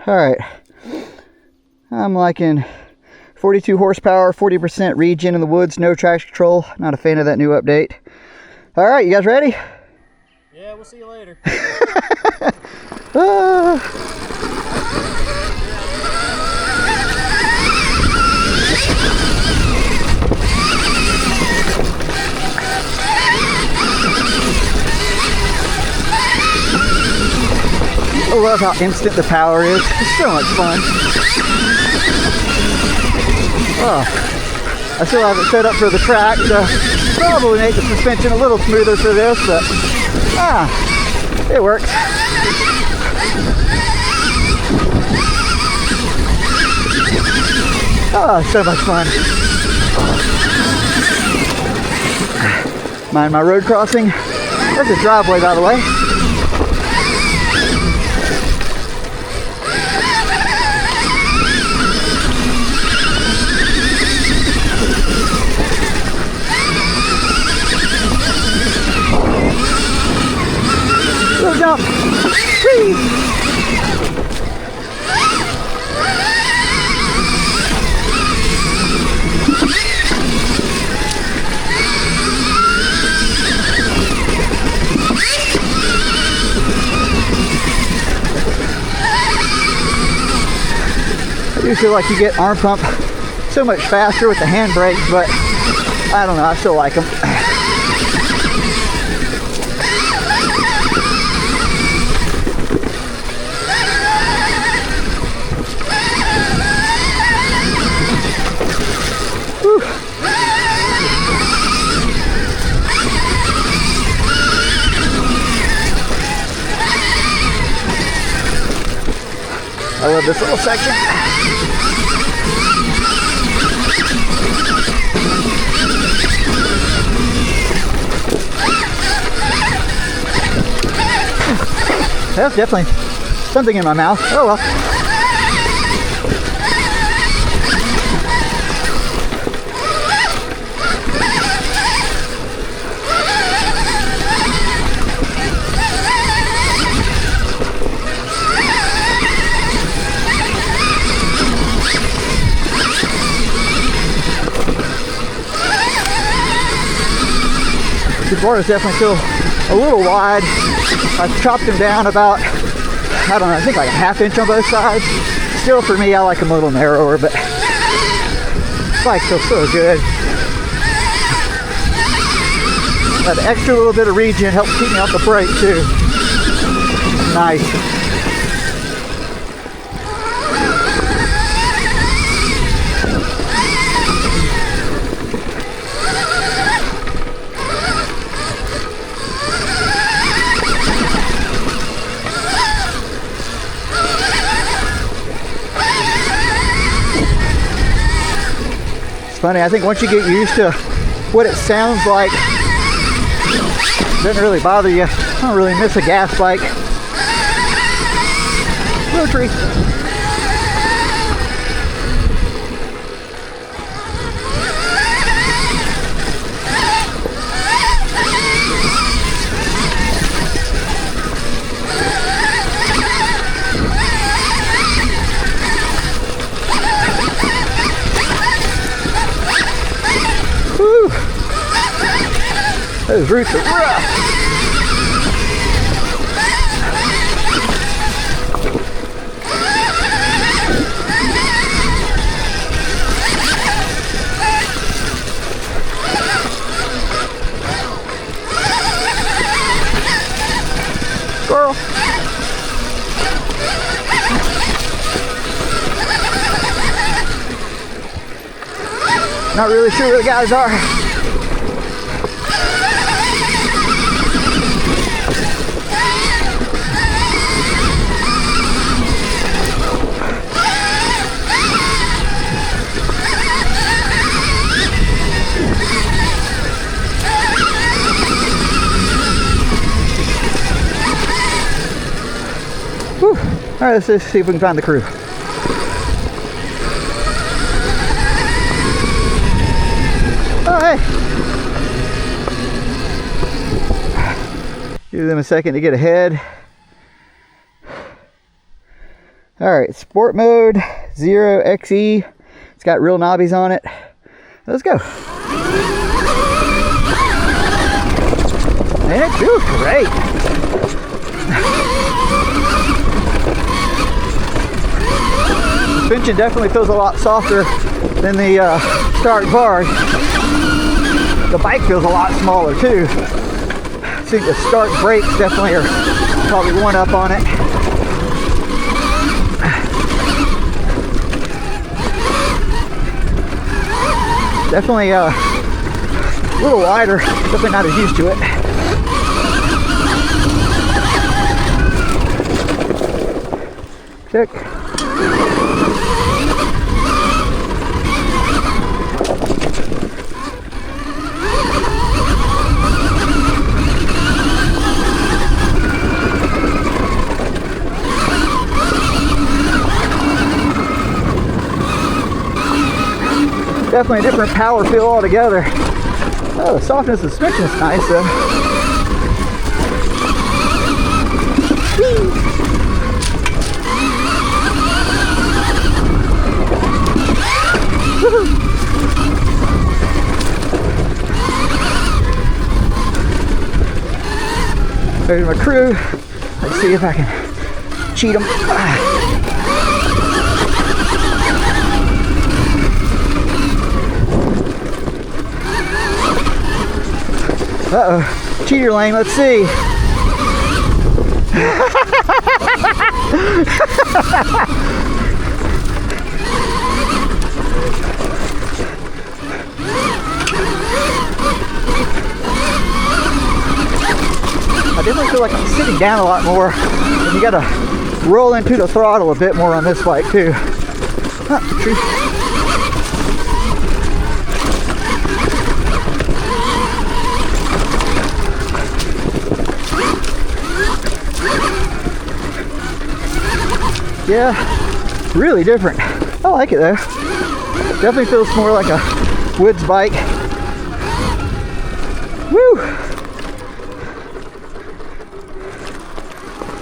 All right. I'm liking 42 horsepower, 40% regen in the woods, no traction control. Not a fan of that new update. All right, you guys ready? Yeah, we'll see you later. I love how instant the power is. It's so much fun. Oh, I still have it set up for the track, so probably make the suspension a little smoother for this, but it works. Oh, so much fun. Mind my road crossing. That's a driveway, by the way. Little jump. Whee! I do feel like you get arm pump so much faster with the hand brakes, but I don't know, I still like them. I love this little section. That's definitely something in my mouth. Oh well. The bars definitely feel a little wide. I've chopped them down about, I don't know, I think like a ½ inch on both sides. Still for me, I like them a little narrower, but this bike feels so good. That extra little bit of regen helps keep me off the brake too. Nice. Funny, I think once you get used to what it sounds like, it doesn't really bother you. I don't really miss a gas bike. Rotary. Woo! Those roots are rough. Squirrel. Not really sure where the guys are. Whew. All right, let's just see if we can find the crew. Oh, hey. Give them a second to get ahead. All right, sport mode, 0XE. It's got real knobbies on it. Let's go. And it feels great. Suspension definitely feels a lot softer than the Stark Varg. The bike feels a lot smaller too. I think the Stark brakes definitely are probably one up on it. Definitely a little wider, definitely not as used to it. Check. Definitely a different power feel altogether. Oh, the softness of the suspension is nice though. There's my crew. Let's see if I can cheat them. Uh-oh, cheater lane, let's see. I definitely feel like I'm sitting down a lot more, and you gotta roll into the throttle a bit more on this bike too. Tree. Yeah, really different. I like it though. Definitely feels more like a woods bike. Woo!